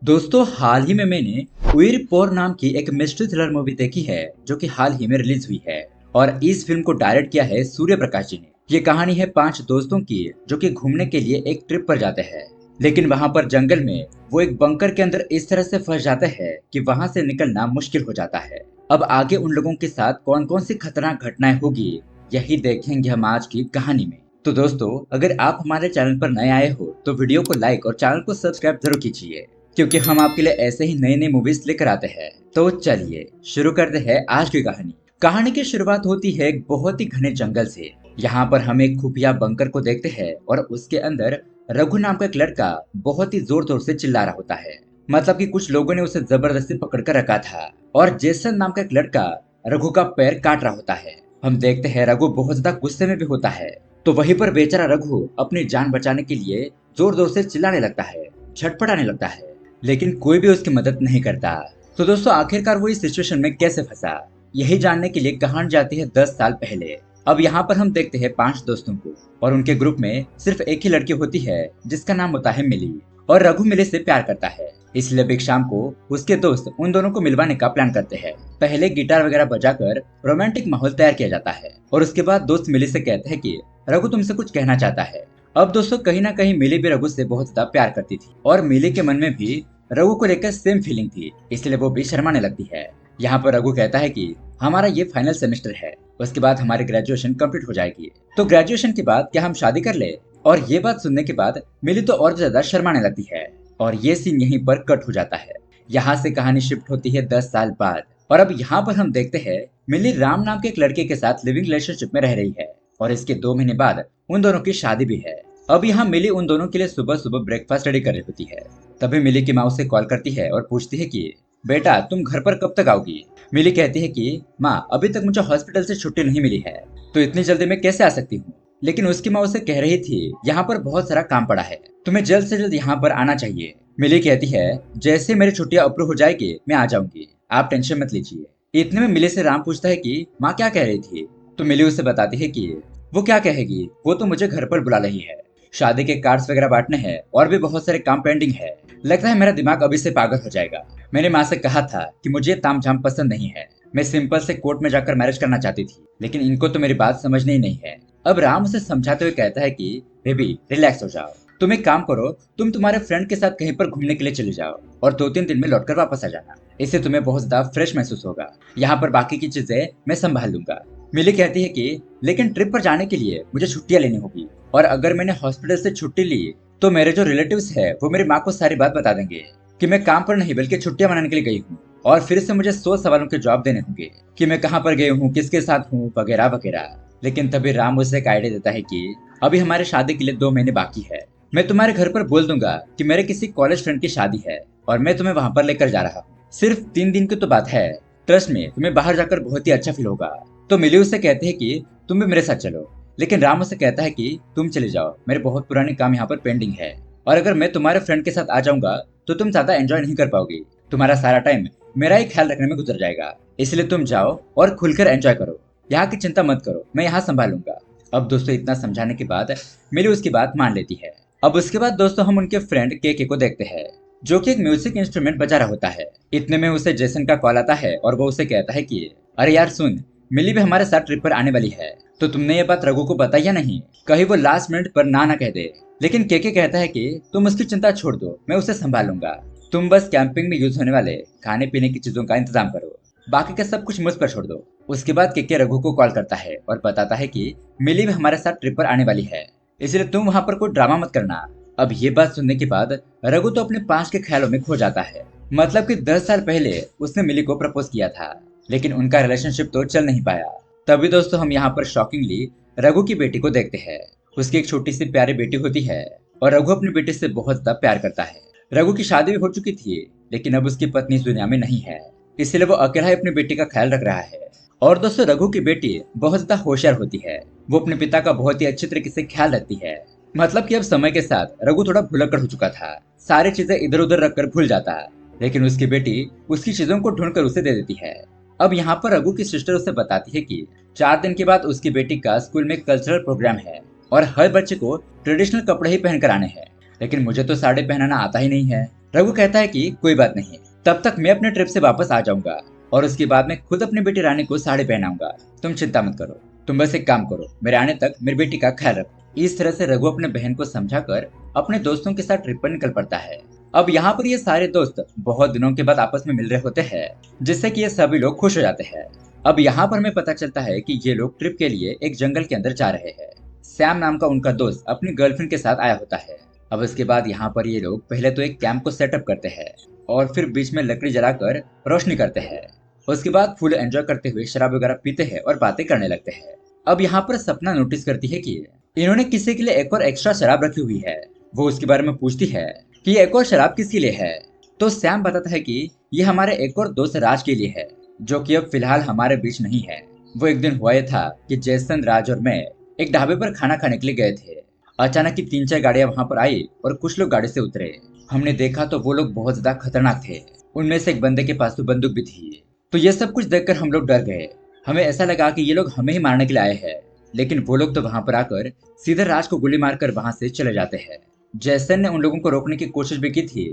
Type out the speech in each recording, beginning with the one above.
दोस्तों हाल ही में मैंने उइर पोर नाम की एक मिस्ट्री थ्रिलर मूवी देखी है जो कि हाल ही में रिलीज हुई है। और इस फिल्म को डायरेक्ट किया है सूर्य प्रकाश जी ने। ये कहानी है 5 दोस्तों की जो कि घूमने के लिए एक ट्रिप पर जाते हैं। लेकिन वहां पर जंगल में वो एक बंकर के अंदर इस तरह से फंस जाते हैं कि वहां से निकलना मुश्किल हो जाता है। अब आगे उन लोगों के साथ कौन कौन सी खतरनाक घटनाएं होगी यही देखेंगे हम आज की कहानी में। तो दोस्तों अगर आप हमारे चैनल पर नए आए हो तो वीडियो को लाइक और चैनल को सब्सक्राइब जरूर कीजिए, क्योंकि हम आपके लिए ऐसे ही नई नई मूवीज लेकर आते हैं। तो चलिए शुरू करते हैं आज की कहानी। कहानी की शुरुआत होती है एक बहुत ही घने जंगल से। यहाँ पर हम एक खुफिया बंकर को देखते हैं और उसके अंदर रघु नाम का एक लड़का बहुत ही जोर जोर से चिल्ला रहा होता है। मतलब कि कुछ लोगों ने उसे जबरदस्ती पकड़ कर रखा था और जेसन नाम का एक लड़का रघु का पैर काट रहा होता है। हम देखते हैं रघु बहुत ज्यादा गुस्से में भी होता है। तो वहीं पर बेचारा रघु अपनी जान बचाने के लिए जोर जोर से चिल्लाने लगता है, छटपटाने लगता है, लेकिन कोई भी उसकी मदद नहीं करता। तो दोस्तों आखिरकार वो इस सिचुएशन में कैसे फंसा, यही जानने के लिए कहानी जाती है 10 साल पहले। अब यहाँ पर हम देखते हैं 5 दोस्तों को और उनके ग्रुप में सिर्फ एक ही लड़की होती है जिसका नाम होता है मिली। और रघु मिली से प्यार करता है, इसलिए अब एक शाम को उसके दोस्त उन दोनों को मिलवाने का प्लान करते हैं। पहले गिटार वगैरह बजाकर रोमांटिक माहौल तैयार किया जाता है और उसके बाद दोस्त मिली से कहते हैं कि रघु तुमसे कुछ कहना चाहता है। अब दोस्तों कहीं ना कहीं मिली भी रघु से बहुत ज्यादा प्यार करती थी और मिली के मन में भी रघु को लेकर सेम फीलिंग थी, इसलिए वो भी शर्माने लगती है। यहाँ पर रघु कहता है कि हमारा ये फाइनल सेमेस्टर है, उसके बाद हमारी ग्रेजुएशन कंप्लीट हो जाएगी, तो ग्रेजुएशन के बाद क्या हम शादी कर ले। और ये बात सुनने के बाद मिली तो और ज्यादा शर्माने लगती है और ये सीन यहीं पर कट हो जाता है। यहाँ से कहानी शिफ्ट होती है 10 साल बाद और अब यहाँ पर हम देखते हैं मिली राम नाम के एक लड़के के साथ लिविंग रिलेशनशिप में रह रही है और इसके 2 महीने बाद उन दोनों की शादी भी है। अब यहाँ मिली उन दोनों के लिए सुबह सुबह ब्रेकफास्ट रेडी कर रही होती है। तभी मिली की माँ उसे कॉल करती है और पूछती है कि बेटा तुम घर पर कब तक आओगी। मिली कहती है कि माँ अभी तक मुझे हॉस्पिटल से छुट्टी नहीं मिली है, तो इतनी जल्दी मैं कैसे आ सकती हूँ। लेकिन उसकी माँ उसे कह रही थी यहाँ पर बहुत सारा काम पड़ा है, तुम्हें जल्द से जल्द यहाँ पर आना चाहिए। मिली कहती है जैसे मेरी छुट्टियाँ अप्रूव हो जाएगी मैं आ जाऊंगी, आप टेंशन मत लीजिए। इतने में मिली से राम पूछता है कि माँ क्या कह रही थी। तो मिली उसे बताती है कि वो क्या कहेगी, वो तो मुझे घर पर बुला रही है, शादी के कार्ड्स वगैरह बांटने हैं और भी बहुत सारे काम पेंडिंग है। लगता है मेरा दिमाग अभी से पागल हो जाएगा। मैंने माँ से कहा था कि मुझे तामझाम पसंद नहीं है, मैं सिंपल से कोर्ट में जाकर मैरिज करना चाहती थी, लेकिन इनको तो मेरी बात समझनी ही नहीं है। अब राम उसे समझाते हुए कहता है कि बेबी रिलैक्स हो जाओ, तुम एक काम करो, तुम तुम्हारे फ्रेंड के साथ कहीं पर घूमने के लिए चले जाओ और 2-3 दिन में लौटकर वापस आ जाना, इससे तुम्हें बहुत ज्यादा फ्रेश महसूस होगा। यहाँ पर बाकी की चीजें मैं संभाल लूंगा। मिली कहती है कि लेकिन ट्रिप पर जाने के लिए मुझे छुट्टियां लेनी होगी और अगर मैंने हॉस्पिटल से छुट्टी ली तो मेरे जो रिलेटिव्स है वो मेरी माँ को सारी बात बता देंगे कि मैं काम पर नहीं बल्कि छुट्टियां मनाने के लिए गई हूँ और फिर से मुझे 100 सवालों के जवाब देने होंगे कि मैं कहाँ पर गई हूँ, किसके साथ हूँ, वगैरह वगैरह। लेकिन तभी राम उसे एक आइडिया देता है कि अभी हमारे शादी के लिए 2 महीने बाकी है, मैं तुम्हारे घर पर बोल दूंगा कि मेरे किसी कॉलेज फ्रेंड की शादी है और मैं तुम्हें वहां पर लेकर जा रहा हूँ। सिर्फ 3 दिन की तो बात है, ट्रस्ट में तुम्हें बाहर जाकर बहुत ही अच्छा फील होगा। तो मिली उसे कहते हैं कि तुम भी मेरे साथ चलो, लेकिन राम उसे कहता है कि तुम चले जाओ, मेरे बहुत पुराने काम यहाँ पर पेंडिंग है और अगर मैं तुम्हारे फ्रेंड के साथ आ जाऊंगा तो तुम ज्यादा एंजॉय नहीं कर पाओगी, तुम्हारा सारा टाइम मेरा ही ख्याल रखने में गुजर जाएगा, इसलिए तुम जाओ और खुलकर एंजॉय करो, यहाँ की चिंता मत करो, मैं यहाँ संभालूंगा। अब दोस्तों इतना समझाने के बाद मिली उसकी बात मान लेती है। अब उसके बाद दोस्तों हम उनके फ्रेंड के को देखते हैं जो कि एक म्यूजिक इंस्ट्रूमेंट बजा रहा होता है। इतने में उसे जेसन का कॉल आता है और वो उसे कहता है कि अरे यार सुन, मिली भी हमारे साथ ट्रिप पर आने वाली है, तो तुमने ये बात रघु को बताई या नहीं, कहीं वो लास्ट मिनट पर ना कह दे। लेकिन के कहता है कि तुम उसकी चिंता छोड़ दो, मैं उसे संभालूंगा, तुम बस कैंपिंग में यूज होने वाले खाने पीने की चीजों का इंतजाम करो, बाकी का सब कुछ मुझ पर छोड़ दो। उसके बाद के रघु को कॉल करता है और बताता है कि मिली भी हमारे साथ ट्रिप पर आने वाली है, इसलिए तुम वहां पर कोई ड्रामा मत करना। अब ये बात सुनने के बाद रघु तो अपने पास के ख्यालों में खो जाता है। मतलब कि 10 साल पहले उसने मिली को प्रपोज किया था, लेकिन उनका रिलेशनशिप तो चल नहीं पाया। तभी दोस्तों हम यहाँ पर शॉकिंगली रघु की बेटी को देखते हैं। उसकी एक छोटी सी प्यारी बेटी होती है और रघु अपनी बेटी से बहुत ज्यादा प्यार करता है। रघु की शादी भी हो चुकी थी, लेकिन अब उसकी पत्नी इस दुनिया में नहीं है, इसलिए वो अकेला ही अपनी बेटी का ख्याल रख रहा है। और दोस्तों रघु की बेटी बहुत ज्यादा होशियार होती है, वो अपने पिता का बहुत ही अच्छी तरीके से ख्याल रखती है। मतलब कि अब समय के साथ रघु थोड़ा भुलक्कड़ हो चुका था, सारी चीजें इधर उधर रखकर भूल जाता, लेकिन उसकी बेटी उसकी चीजों को ढूंढकर उसे दे देती है। अब यहाँ पर रघु की सिस्टर उसे बताती है कि 4 दिन के बाद उसकी बेटी का स्कूल में कल्चरल प्रोग्राम है और हर बच्चे को ट्रेडिशनल कपड़े ही पहनकर आने हैं, लेकिन मुझे तो साड़ी पहनाना आता ही नहीं है। रघु कहता है कि कोई बात नहीं, तब तक मैं अपने ट्रिप से वापस आ जाऊंगा और उसके बाद मैं खुद अपनी बेटी रानी को साड़ी पहनाऊंगा। तुम चिंता मत करो, तुम बस एक काम करो, मेरे आने तक मेरी बेटी का ख्याल रखो। इस तरह से रघु अपने बहन को समझाकर अपने दोस्तों के साथ ट्रिप पर निकल पड़ता है। अब यहाँ पर ये सारे दोस्त बहुत दिनों के बाद आपस में मिल रहे होते हैं, जिससे कि ये सभी लोग खुश हो जाते हैं। अब यहाँ पर हमें पता चलता है कि ये लोग ट्रिप के लिए एक जंगल के अंदर जा रहे हैं। सैम नाम का उनका दोस्त अपनी गर्लफ्रेंड के साथ आया होता है। अब उसके बाद यहाँ पर ये लोग पहले तो एक कैंप को सेटअप करते हैं और फिर बीच में लकड़ी जलाकर रोशनी करते हैं। उसके बाद फुल एंजॉय करते हुए शराब वगैरह पीते हैं और बातें करने लगते हैं। अब यहाँ पर सपना नोटिस करती है कि इन्होंने किसी के लिए एक और एक्स्ट्रा शराब रखी हुई है। वो उसके बारे में पूछती है कि ये एक और शराब किसके लिए है। तो सैम बताता है कि ये हमारे एक और दोस्त राज के लिए है, जो कि अब फिलहाल हमारे बीच नहीं है। वो एक दिन हुआ ये था कि जैसन, राज और मैं एक ढाबे पर खाना खाने के लिए गए थे। अचानक ही 3-4 गाड़ियां वहां पर आई और कुछ लोग गाड़ी से उतरे। हमने देखा तो वो लोग बहुत ज्यादा खतरनाक थे। उनमें से एक बंदे के पास तो बंदूक भी थी। तो ये सब कुछ देखकर हम लोग डर गए। हमें ऐसा लगा कि ये लोग हमें ही मारने के लिए आए हैं, लेकिन वो लोग तो वहां पर आकर सीधे राज को गोली मारकर वहां से चले जाते हैं। जैसन ने उन लोगों को रोकने की कोशिश भी की थी,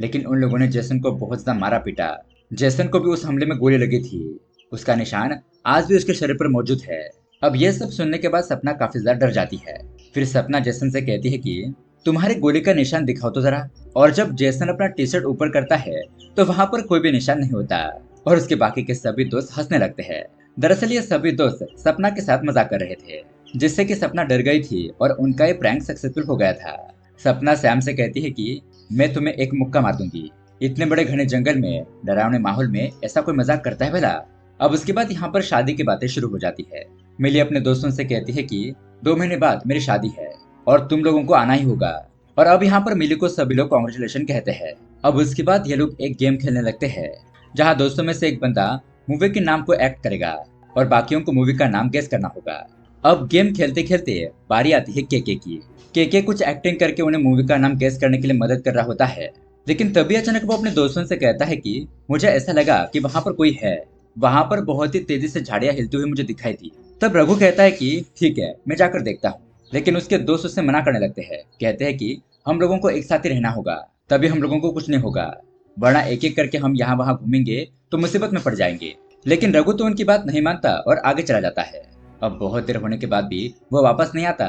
लेकिन उन लोगों ने जैसन को बहुत ज्यादा मारा पीटा। जैसन को भी उस हमले में गोली लगी थी। उसका निशान आज भी उसके शरीर पर मौजूद है। अब यह सब सुनने के बाद सपना काफी ज्यादा डर जाती है। फिर सपना जैसन से कहती है कि तुम्हारे गोली का निशान दिखाओ तो जरा। और जब जैसन अपना टी शर्ट ऊपर करता है तो वहां पर कोई भी निशान नहीं होता और उसके बाकी के सभी दोस्त हंसने लगते हैं। दरअसल ये सभी दोस्त सपना के साथ मजाक कर रहे थे, जिससे कि सपना डर गई थी और उनका ये प्रैंक सक्सेसफुल हो गया था। सपना सैम से कहती है कि मैं तुम्हें एक मुक्का मार दूंगी। इतने बड़े घने जंगल में डरावने माहौल में ऐसा कोई मजाक करता है भला। अब उसके बाद यहाँ पर शादी की बातें शुरू हो जाती है। मिली अपने दोस्तों से कहती है कि 2 महीने बाद मेरी शादी है और तुम लोगों को आना ही होगा। और अब यहाँ पर मिली को सभी लोग कॉन्ग्रेचुलेशन कहते हैं। अब उसके बाद ये लोग एक गेम खेलने लगते हैं, जहाँ दोस्तों में से एक बंदा मूवी के नाम को एक्ट करेगा और बाकियों को मूवी का नाम गेस करना होगा। अब गेम खेलते खेलते बारी आती है केके की। केके कुछ एक्टिंग करके उन्हें मूवी का नाम गेस करने के लिए मदद कर रहा होता है, लेकिन तभी अचानक वो अपने दोस्तों से कहता है कि मुझे ऐसा लगा कि वहां पर कोई है। वहां पर बहुत ही तेजी से झाड़ियां हिलती हुई मुझे दिखाई दी। तब रघु कहता है कि ठीक है, मैं जाकर देखता हूँ, लेकिन उसके दोस्त उससे मना करने लगते हैं। कहते हैं कि हम लोगों को एक साथ ही रहना होगा, तभी हम लोगों को कुछ नहीं होगा, वरना एक एक करके हम यहाँ वहाँ घूमेंगे तो मुसीबत में पड़ जाएंगे। लेकिन रघु तो उनकी बात नहीं मानता और आगे चला जाता है। अब बहुत देर होने के बाद भी वो वापस नहीं आता,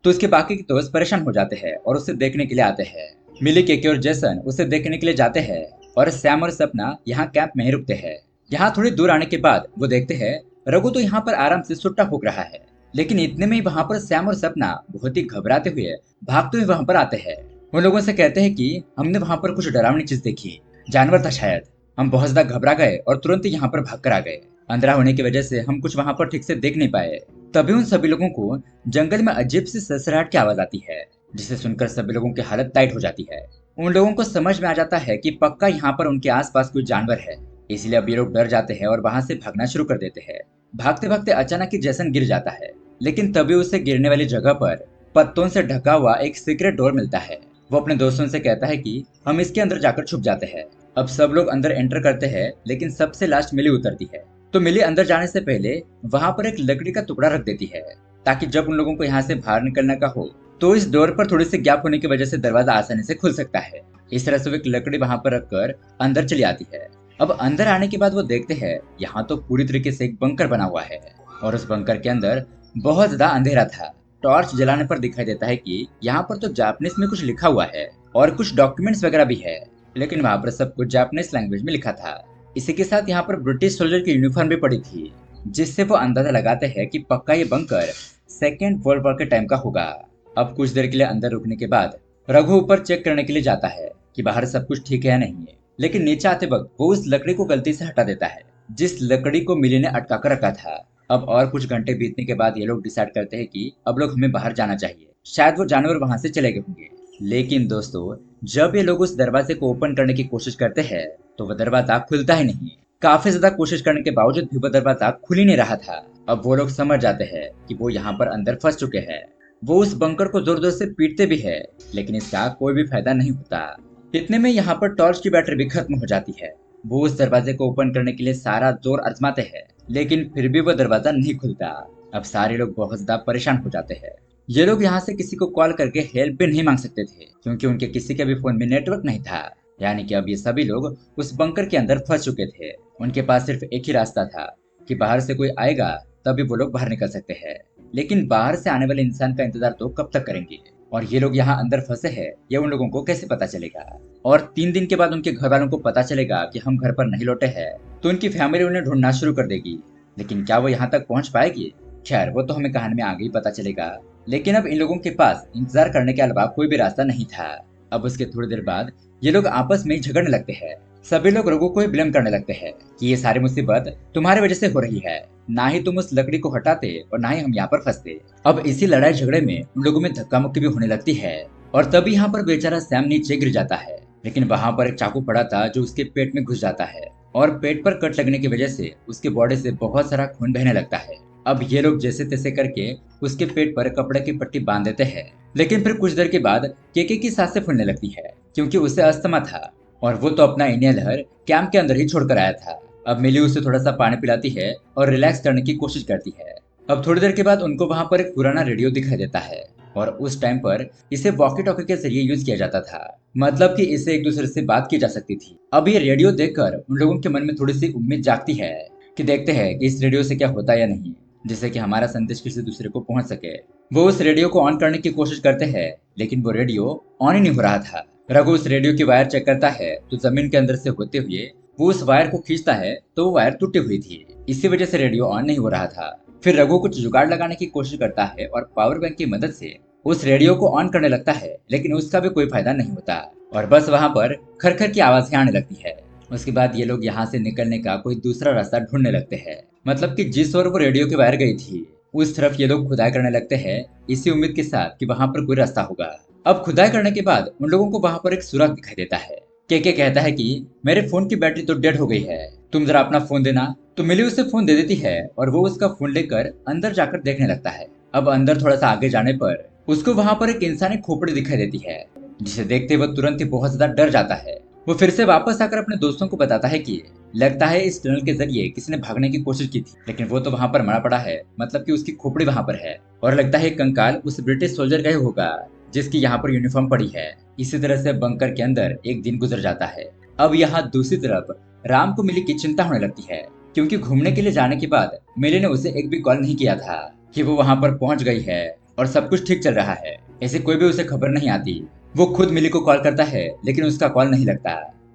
तो उसके बाकी के दोस्त परेशान हो जाते हैं और उसे देखने के लिए आते हैं। मिली, केके और जैसन उसे देखने के लिए जाते हैं और सैम और सपना यहाँ कैंप में ही रुकते हैं। यहाँ थोड़ी दूर आने के बाद वो देखते हैं रघु तो यहाँ पर आराम से सुट्टा फूक रहा है, लेकिन इतने में ही वहाँ पर सैम और सपना बहुत ही घबराते हुए भागते हुए वहाँ पर आते हैं। उन लोगों से कहते हैं कि हमने वहाँ पर कुछ डरावनी चीज देखी, जानवर था शायद। हम बहुत ज्यादा घबरा गए और तुरंत ही यहाँ पर भाग कर आ गए। अंधेरा होने की वजह से हम कुछ वहाँ पर ठीक से देख नहीं पाए। तभी उन सभी लोगों को जंगल में अजीब सी सरसराहट की आवाज आती है, जिसे सुनकर सभी लोगों की हालत टाइट हो जाती है। उन लोगों को समझ में आ जाता है कि पक्का यहाँ पर उनके आसपास कोई जानवर है, इसलिए अब ये लोग डर जाते हैं और वहां से भागना शुरू कर देते हैं। भागते भागते अचानक ही जैसन गिर जाता है, लेकिन तभी उसे गिरने वाली जगह पर पत्तों से ढका हुआ एक सीक्रेट डोर मिलता है। वो अपने दोस्तों से कहता है कि हम इसके अंदर जाकर छुप जाते हैं। अब सब लोग अंदर एंटर करते हैं, लेकिन सबसे लास्ट मिली उतरती है। तो मिली अंदर जाने से पहले वहां पर एक लकड़ी का टुकड़ा रख देती है, ताकि जब उन लोगों को यहाँ से बाहर निकलने का हो तो इस डोर पर थोड़ी सी गैप होने की वजह से दरवाजा आसानी से खुल सकता है। इस तरह से वो एक लकड़ी वहां पर रखकर अंदर चली आती है। अब अंदर आने के बाद वो देखते हैं यहाँ तो पूरी तरीके से एक बंकर बना हुआ है और उस बंकर के अंदर बहुत ज्यादा अंधेरा था। टॉर्च जलाने पर दिखाई देता है कि यहाँ पर तो जापानीज में कुछ लिखा हुआ है और कुछ डॉक्यूमेंट्स वगैरह भी है, लेकिन वहाँ पर सब कुछ जापानीज लैंग्वेज में लिखा था। इसी के साथ यहाँ पर ब्रिटिश सोल्जर की यूनिफॉर्म भी पड़ी थी, जिससे वो अंदाजा लगाते हैं कि पक्का ये बंकर सेकेंड वर्ल्ड वॉर के टाइम का होगा। अब कुछ देर के लिए अंदर रुकने के बाद रघु ऊपर चेक करने के लिए जाता है कि बाहर सब कुछ ठीक है या नहीं है, लेकिन नीचे आते वक्त वो उस लकड़ी को गलती से हटा देता है, जिस लकड़ी को मिली ने अटका कर रखा था। अब और कुछ घंटे बीतने के बाद ये लोग डिसाइड करते हैं कि अब लोग हमें बाहर जाना चाहिए, शायद वो जानवर वहां से चले गए होंगे। लेकिन दोस्तों, जब ये लोग उस दरवाजे को ओपन करने की कोशिश करते हैं तो वह दरवाजा खुलता ही नहीं। काफी ज्यादा कोशिश करने के बावजूद भी वह दरवाजा खुल ही नहीं रहा था। अब वो लोग समझ जाते हैं कि वो यहाँ पर अंदर फंस चुके हैं। वो उस बंकर को जोर जोर से पीटते भी है, लेकिन इसका कोई भी फायदा नहीं होता। इतने में यहाँ पर टॉर्च की बैटरी भी खत्म हो जाती है। वो उस दरवाजे को ओपन करने के लिए सारा जोर आजमाते हैं, लेकिन फिर भी वो दरवाजा नहीं खुलता। अब सारे लोग बहुत ज्यादा परेशान हो जाते हैं। ये लोग यहाँ से किसी को कॉल करके हेल्प भी नहीं मांग सकते थे, क्योंकि उनके किसी के भी फोन में नेटवर्क नहीं था। यानी कि अब ये सभी लोग उस बंकर के अंदर फंस चुके थे। उनके पास सिर्फ एक ही रास्ता था कि बाहर से कोई आएगा तभी वो लोग बाहर निकल सकते हैं। लेकिन बाहर से आने वाले इंसान का इंतजार तो कब तक करेंगे, और ये लोग यहाँ अंदर फंसे हैं ये उन लोगों को कैसे पता चलेगा। और 3 दिन के बाद उनके घर वालों को पता चलेगा कि हम घर पर नहीं लौटे हैं, तो उनकी फैमिली उन्हें ढूंढना शुरू कर देगी। लेकिन क्या वो यहाँ तक पहुँच पाएगी? खैर वो तो हमें कहानी में आगे ही पता चलेगा। लेकिन अब इन लोगों के पास इंतजार करने के अलावा कोई भी रास्ता नहीं था। अब उसके थोड़ी देर बाद ये लोग आपस में झगड़ने लगते हैं। सभी लोग रघु को ही ब्लेम करने लगते हैं कि ये सारी मुसीबत तुम्हारी वजह से हो रही है। ना ही तुम उस लकड़ी को हटाते और ना ही हम यहाँ पर फंसते। अब इसी लड़ाई झगड़े में उन लोगों में धक्का मुक्की भी होने लगती है। और तभी यहाँ पर बेचारा सैम नीचे गिर जाता है। लेकिन वहां पर एक चाकू पड़ा था जो उसके पेट में घुस जाता है, और पेट पर कट लगने की वजह से उसके बॉडी से बहुत सारा खून बहने लगता है। अब ये लोग जैसे तैसे करके उसके पेट पर कपड़े की पट्टी बांध देते हैं। लेकिन फिर कुछ देर के बाद केके की सांसें फूलने लगती है, क्योंकि उसे अस्थमा था और वो तो अपना इनहेलर कैंप के अंदर ही छोड़कर आया था। अब मिली उसे थोड़ा सा पानी पिलाती है और रिलैक्स करने की कोशिश करती है। अब थोड़ी देर के बाद उनको वहां पर एक पुराना रेडियो दिखाई देता है, और उस टाइम पर इसे वॉकी टॉकी के जरिए यूज किया जाता था। मतलब कि इसे एक दूसरे से बात की जा सकती थी। अब ये रेडियो देखकर उन लोगों के मन में थोड़ी सी उम्मीद जागती है कि देखते हैं कि इस रेडियो से क्या होता है या नहीं, जिससे कि हमारा संदेश किसी दूसरे को पहुंच सके। वो उस रेडियो को ऑन करने की कोशिश करते हैं, लेकिन वो रेडियो ऑन ही नहीं हो रहा था। रघु उस रेडियो की वायर चेक करता है तो जमीन के अंदर से होते हुए वो उस वायर को खींचता है तो वो वायर टूटी हुई थी। इसी वजह से रेडियो ऑन नहीं हो रहा था। फिर रघु कुछ जुगाड़ लगाने की कोशिश करता है और पावर बैंक की मदद से उस रेडियो को ऑन करने लगता है, लेकिन उसका भी कोई फायदा नहीं होता और बस वहां पर खरखर की आवाजें आने लगती है। उसके बाद ये लोग यहाँ से निकलने का कोई दूसरा रास्ता ढूंढने लगते हैं। मतलब कि जिस ओर वो रेडियो की वायर गई थी उस तरफ ये लोग खुदाई करने लगते हैं, इसी उम्मीद के साथ कि वहां पर कोई रास्ता होगा। अब खुदाई करने के बाद उन लोगों को वहां पर एक सुराग दिखाई देता है। के कहता है कि मेरे फोन की बैटरी तो डेड हो गई है, तुम जरा अपना फोन देना। तो मिली उसे फोन दे देती है और वो उसका फोन लेकर अंदर जाकर देखने लगता है। अब अंदर थोड़ा सा आगे जाने पर उसको वहां पर एक इंसानी खोपड़ी दिखाई देती है, जिसे देखते वह तुरंत ही बहुत ज्यादा डर जाता है। वो फिर से वापस आकर अपने दोस्तों को बताता है कि लगता है इस टनल के जरिए किसी ने भागने की कोशिश की थी, लेकिन वो तो वहां पर मरा पड़ा है। मतलब कि उसकी खोपड़ी वहां पर है, और लगता है कंकाल उस ब्रिटिश सोल्जर का ही होगा जिसकी यहाँ पर यूनिफॉर्म पड़ी है। इसी तरह से बंकर के अंदर एक दिन गुजर जाता है। अब यहाँ दूसरी तरफ राम को मिली की चिंता होने लगती है, क्योंकि घूमने के लिए जाने के बाद मिली ने उसे एक भी कॉल नहीं किया था कि वो वहां पर पहुंच गई है और सब कुछ ठीक चल रहा है। ऐसे कोई भी उसे खबर नहीं आती। वो खुद मिली को कॉल करता है, लेकिन उसका कॉल नहीं लगता।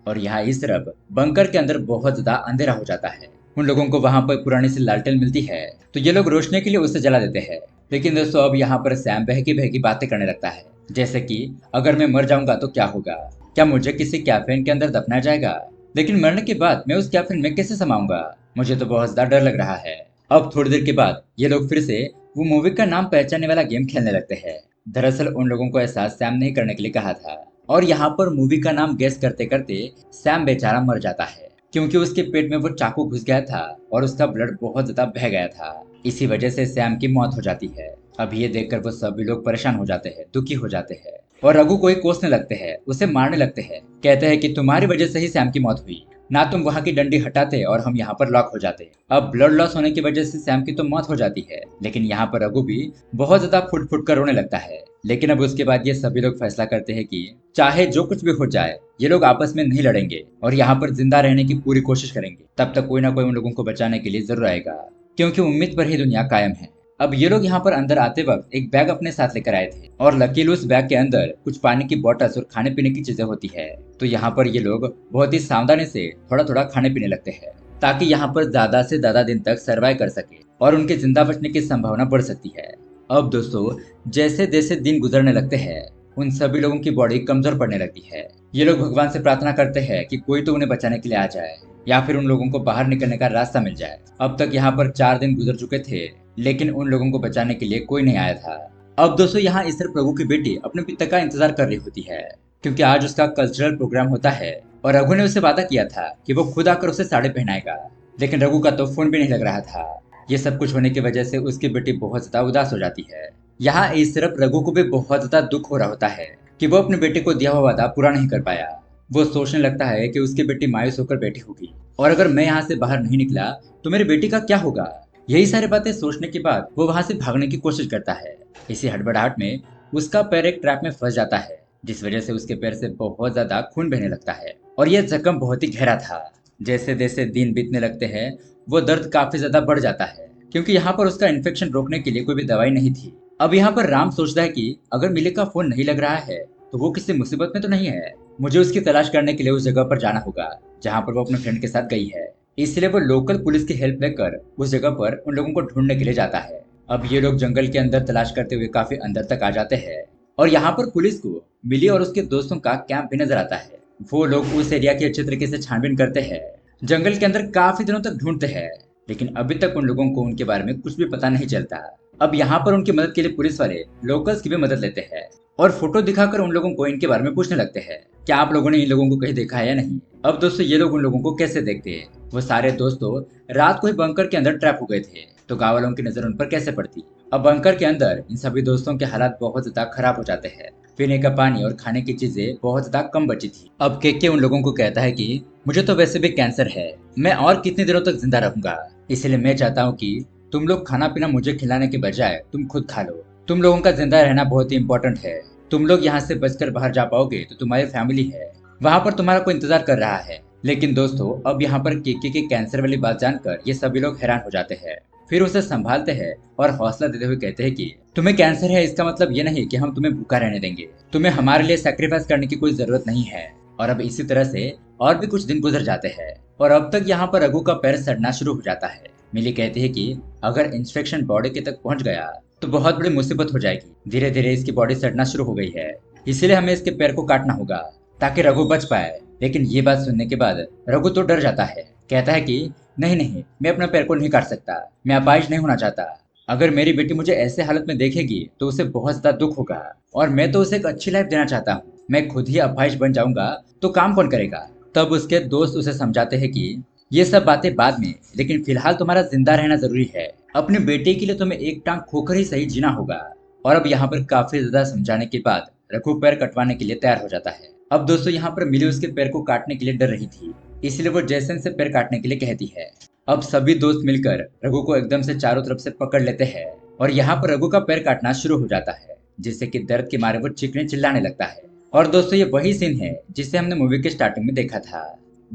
और यहाँ इस तरफ बंकर के अंदर बहुत ज्यादा अंधेरा हो जाता है। उन लोगों को वहां पर पुरानी सी लालटेन मिलती है, तो ये लोग रोशनी के लिए उसे जला देते हैं। लेकिन दोस्तों अब यहाँ पर सैम बहकी बहकी बातें करने लगता है, जैसे कि अगर मैं मर जाऊंगा तो क्या होगा, क्या मुझे किसी कैफेन के अंदर दफनाया जाएगा, लेकिन मरने के बाद मैं उस कैफेन में कैसे समाऊंगा, मुझे तो बहुत ज्यादा डर लग रहा है। अब थोड़ी देर के बाद ये लोग फिर से वो मूवी का नाम पहचानने वाला गेम खेलने लगते हैं। दरअसल उन लोगों को एहसास सैम ने करने के लिए कहा था, और यहाँ पर मूवी का नाम गेस करते करते सैम बेचारा मर जाता है, क्योंकि उसके पेट में वो चाकू घुस गया था और उसका ब्लड बहुत ज्यादा बह गया था। इसी वजह से सैम की मौत हो जाती है। अब ये देखकर वो सभी लोग परेशान हो जाते हैं, दुखी हो जाते हैं, और रघु को ही कोसने लगते हैं, उसे मारने लगते हैं। कहते हैं कि तुम्हारी वजह से ही सैम की मौत हुई, ना तुम वहां की डंडी हटाते और हम यहाँ पर लॉक हो जाते। अब ब्लड लॉस होने की वजह से सैम की तो मौत हो जाती है, लेकिन यहाँ पर रघु भी बहुत ज्यादा फुट फुट कर रोने लगता है। लेकिन अब उसके बाद ये सभी लोग फैसला करते हैं कि चाहे जो कुछ भी हो जाए ये लोग आपस में नहीं लड़ेंगे और यहाँ पर जिंदा रहने की पूरी कोशिश करेंगे। तब तक कोई ना कोई उन लोगों को बचाने के लिए जरूर आएगा, क्योंकि उम्मीद पर ही दुनिया कायम है। अब ये लोग यहाँ पर अंदर आते वक्त एक बैग अपने साथ लेकर आए थे, और लकीली उस बैग के अंदर कुछ पानी की बोतल्स और खाने पीने की चीजें होती है। तो यहाँ पर ये लोग बहुत ही सावधानी से थोड़ा थोड़ा खाने पीने लगते हैं, ताकि यहाँ पर ज्यादा से ज्यादा दिन तक सर्वाइव कर सके और उनके जिंदा बचने की संभावना बढ़ सकती है। अब दोस्तों जैसे जैसे दिन गुजरने लगते हैं उन सभी लोगों की बॉडी कमजोर पड़ने लगती है। ये लोग भगवान से प्रार्थना करते हैं कि कोई तो उन्हें बचाने के लिए आ जाए, या फिर उन लोगों को बाहर निकलने का रास्ता मिल जाए। अब तक यहाँ पर 4 दिन गुजर चुके थे, लेकिन उन लोगों को बचाने के लिए कोई नहीं आया था। अब दोस्तों यहाँ इस तरफ रघु की बेटी अपने पिता का इंतजार कर रही होती है, क्योंकि आज उसका कल्चरल प्रोग्राम होता है और रघु ने उसे वादा किया था कि वो खुद आकर उसे साड़ी पहनाएगा। लेकिन रघु का तो फोन भी नहीं लग रहा था। ये सब कुछ होने की वजह से उसकी बेटी बहुत ज्यादा उदास हो जाती है। यहाँ इस तरफ रघु को भी बहुत ज्यादा दुख हो रहा होता है कि वो अपने बेटे को दिया हुआ वादा पूरा नहीं कर पाया। वो सोचने लगता है कि उसकी बेटी मायूस होकर बैठी होगी, और अगर मैं यहाँ से बाहर नहीं निकला तो मेरी बेटी का क्या होगा। यही सारी बातें सोचने के बाद वो वहां से भागने की कोशिश करता है। इसी हड़बड़ाहट में उसका पैर एक ट्रैप में फंस जाता है, जिस वजह से उसके पैर से बहुत ज्यादा खून बहने लगता है और यह जख्म बहुत ही गहरा था। जैसे जैसे दिन बीतने लगते हैं वो दर्द काफी ज्यादा बढ़ जाता है, क्योंकि यहाँ पर उसका इन्फेक्शन रोकने के लिए कोई भी दवाई नहीं थी। अब यहाँ पर राम सोचता है कि अगर मिली का फोन नहीं लग रहा है तो वो किसी मुसीबत में तो नहीं है। मुझे उसकी तलाश करने के लिए उस जगह पर जाना होगा जहाँ पर वो अपने फ्रेंड के साथ गई है। इसलिए वो लोकल पुलिस की हेल्प लेकर उस जगह पर उन लोगों को ढूंढने के लिए जाता है। अब ये लोग जंगल के अंदर तलाश करते हुए काफी अंदर तक आ जाते हैं और यहाँ पर पुलिस को मिली और उसके दोस्तों का कैंप भी नजर आता है। वो लोग उस एरिया की अच्छे तरीके से छानबीन करते हैं, जंगल के अंदर काफी दिनों तक ढूंढते हैं, लेकिन अभी तक उन लोगों को उनके बारे में कुछ भी पता नहीं चलता। अब यहाँ पर उनकी मदद के लिए पुलिस वाले लोकल्स की भी मदद लेते हैं और फोटो दिखाकर उन लोगों को इनके बारे में पूछने लगते हैं, क्या आप लोगों ने इन लोगों को कहीं देखा है या नहीं। अब दोस्तों ये लोग उन लोगों को कैसे देखते हैं। वो सारे दोस्तों रात को ही बंकर के अंदर ट्रैप हो गए थे, तो गाँव वालों की नजर उन पर कैसे पड़ती। अब बंकर के अंदर इन सभी दोस्तों के हालात बहुत ज्यादा खराब हो जाते हैं। पीने का पानी और खाने की चीजें बहुत ज्यादा कम बची थी। अब केके उन लोगों को कहता है कि मुझे तो वैसे भी कैंसर है, मैं और कितने दिनों तक जिंदा रहूंगा, इसलिए मैं चाहता हूँ कि तुम लोग खाना पीना मुझे खिलाने के बजाय तुम खुद खा लो। तुम लोगों का जिंदा रहना बहुत ही इंपॉर्टेंट है। तुम लोग यहाँ से बचकर बाहर जा पाओगे तो तुम्हारी फैमिली है वहां पर तुम्हारा कोई इंतजार कर रहा है। लेकिन दोस्तों अब यहाँ पर केके के कैंसर वाली बात जानकर ये सभी लोग हैरान हो जाते हैं। फिर उसे संभालते हैं और हौसला देते हुए कहते हैं कि तुम्हें कैंसर है इसका मतलब ये नहीं कि हम तुम्हें भूखा रहने देंगे, तुम्हें हमारे लिए सैक्रिफाइस करने की कोई जरूरत नहीं है। और अब इसी तरह से और भी कुछ दिन गुजर जाते हैं और अब तक यहाँ पर रघु का पैर सड़ना शुरू हो जाता है। मिली कहती है कि अगर इंस्पेक्शन बॉडी के तक पहुंच गया तो बहुत बड़ी मुसीबत हो जाएगी। धीरे धीरे इसकी बॉडी सड़ना शुरू हो गई है, इसीलिए हमें इसके पैर को काटना होगा ताकि रघु बच पाए। लेकिन ये बात सुनने के बाद रघु तो डर जाता है, कहता है कि नहीं नहीं, मैं अपना पैर को नहीं काट सकता, मैं अपाहिज नहीं होना चाहता। अगर मेरी बेटी मुझे ऐसे हालत में देखेगी तो उसे बहुत ज्यादा दुख होगा और मैं तो उसे एक अच्छी लाइफ देना चाहता हूँ। मैं खुद ही अपाहिज बन जाऊंगा तो काम कौन करेगा। तब उसके दोस्त उसे समझाते हैं कि ये सब बातें बाद में, लेकिन फिलहाल तुम्हारा जिंदा रहना जरूरी है। अपने बेटे के लिए तुम्हें एक टांग खोकर ही सही जीना होगा। और अब यहाँ पर काफी ज्यादा समझाने के बाद रघु पैर कटवाने के लिए तैयार हो जाता है। अब दोस्तों यहाँ पर मिली उसके पैर को काटने के लिए डर रही थी, इसलिए वो जैसन से पैर काटने के लिए कहती है। अब सभी दोस्त मिलकर रघु को एकदम से चारों तरफ से पकड़ लेते हैं और यहाँ पर रघु का पैर काटना शुरू हो जाता है, जिससे कि दर्द के मारे वो चीखने चिल्लाने लगता है। और दोस्तों ये वही सीन है जिसे हमने मूवी के स्टार्टिंग में देखा था।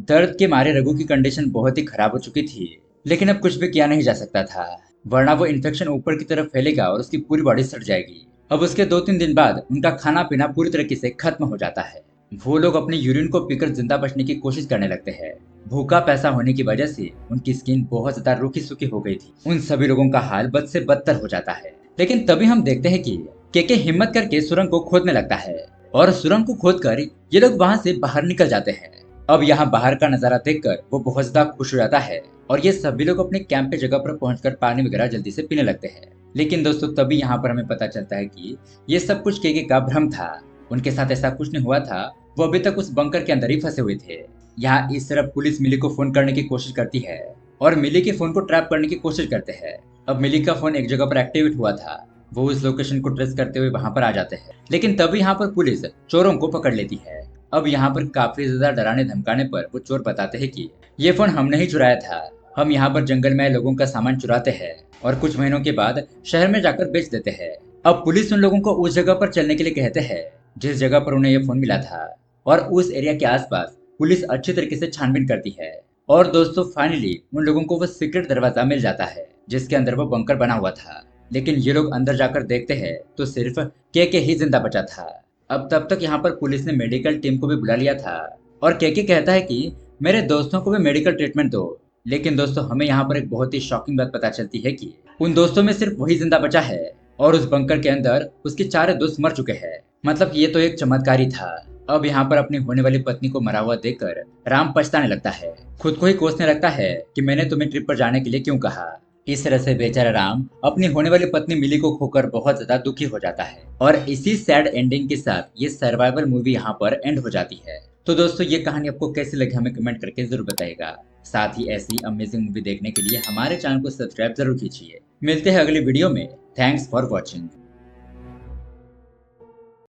दर्द के मारे रघु की कंडीशन बहुत ही खराब हो चुकी थी, लेकिन अब कुछ भी किया नहीं जा सकता था, वरना वो इन्फेक्शन ऊपर की तरफ फैलेगा और उसकी पूरी बॉडी सड़ जाएगी। अब उसके 2-3 दिन बाद उनका खाना पीना पूरी तरीके से खत्म हो जाता है। वो लोग अपनी यूरिन को पीकर जिंदा बचने की कोशिश करने लगते हैं। भूखा पैसा होने की वजह से उनकी स्किन बहुत ज्यादा रूखी सूखी हो गई थी। उन सभी लोगों का हाल बद से बदतर हो जाता है। लेकिन तभी हम देखते हैं कि केके हिम्मत करके सुरंग को खोदने लगता है और सुरंग को खोदकर ये लोग वहां से बाहर निकल जाते हैं। अब यहाँ बाहर का नजारा देखकर वो बहुत ज्यादा खुश हो जाता है और ये सभी लोग अपने कैंप पे जगह पर पहुंचकर पानी वगैरह जल्दी से पीने लगते हैं। लेकिन दोस्तों तभी यहाँ पर हमें पता चलता है कि ये सब कुछ केके का भ्रम था। उनके साथ ऐसा कुछ नहीं हुआ था, वो अभी तक उस बंकर के अंदर ही फंसे हुए थे। यहाँ इस तरफ पुलिस मिली को फोन करने की कोशिश करती है और मिली के फोन को ट्रैप करने की कोशिश करते हैं। अब मिली का फोन एक जगह पर एक्टिवेट हुआ था, वो उस लोकेशन को ट्रेस करते हुए वहां पर आ जाते हैं। लेकिन तभी यहाँ पर पुलिस चोरों को पकड़ लेती है। अब यहाँ पर काफी ज्यादा डराने धमकाने पर वो चोर बताते हैं कि ये फोन हमने ही चुराया था, हम यहाँ पर जंगल में लोगों का सामान चुराते हैं और कुछ महीनों के बाद शहर में जाकर बेच देते हैं। अब पुलिस उन लोगों को उस जगह पर चलने के लिए कहते हैं जिस जगह पर उन्हें ये फोन मिला था और उस एरिया के आसपास पुलिस अच्छी तरीके से छानबीन करती है। और दोस्तों फाइनली उन लोगों को वो सीक्रेट दरवाजा मिल जाता है जिसके अंदर वो बंकर बना हुआ था। लेकिन ये लोग अंदर जाकर देखते हैं तो सिर्फ केके ही जिंदा बचा था। अब तब तक यहाँ पर पुलिस ने मेडिकल टीम को भी बुला लिया था और केके कहता है कि मेरे दोस्तों को भी मेडिकल ट्रीटमेंट दो। लेकिन दोस्तों हमें यहाँ पर एक बहुत ही शॉकिंग बात पता चलती है कि उन दोस्तों में सिर्फ वही जिंदा बचा है और उस बंकर के अंदर उसके 4 दोस्त मर चुके हैं। मतलब ये तो एक चमत्कार ही था। अब यहाँ पर अपनी होने वाली पत्नी को मरा हुआ देखकर राम पछताने लगता है, खुद को ही कोसने लगता है कि मैंने तुम्हें ट्रिप पर जाने के लिए क्यों कहा। इस तरह से बेचारा राम अपनी होने वाली पत्नी मिली को खोकर बहुत ज्यादा दुखी हो जाता है और इसी सैड एंडिंग के साथ ये सर्वाइवल मूवी यहाँ पर एंड हो जाती है। तो दोस्तों ये कहानी आपको कैसी लगी हमें कमेंट करके जरूर बताइएगा। साथ ही ऐसी अमेजिंग मूवी देखने के लिए हमारे चैनल को सब्सक्राइब जरूर कीजिए। मिलते हैं अगली वीडियो में। Thanks for watching.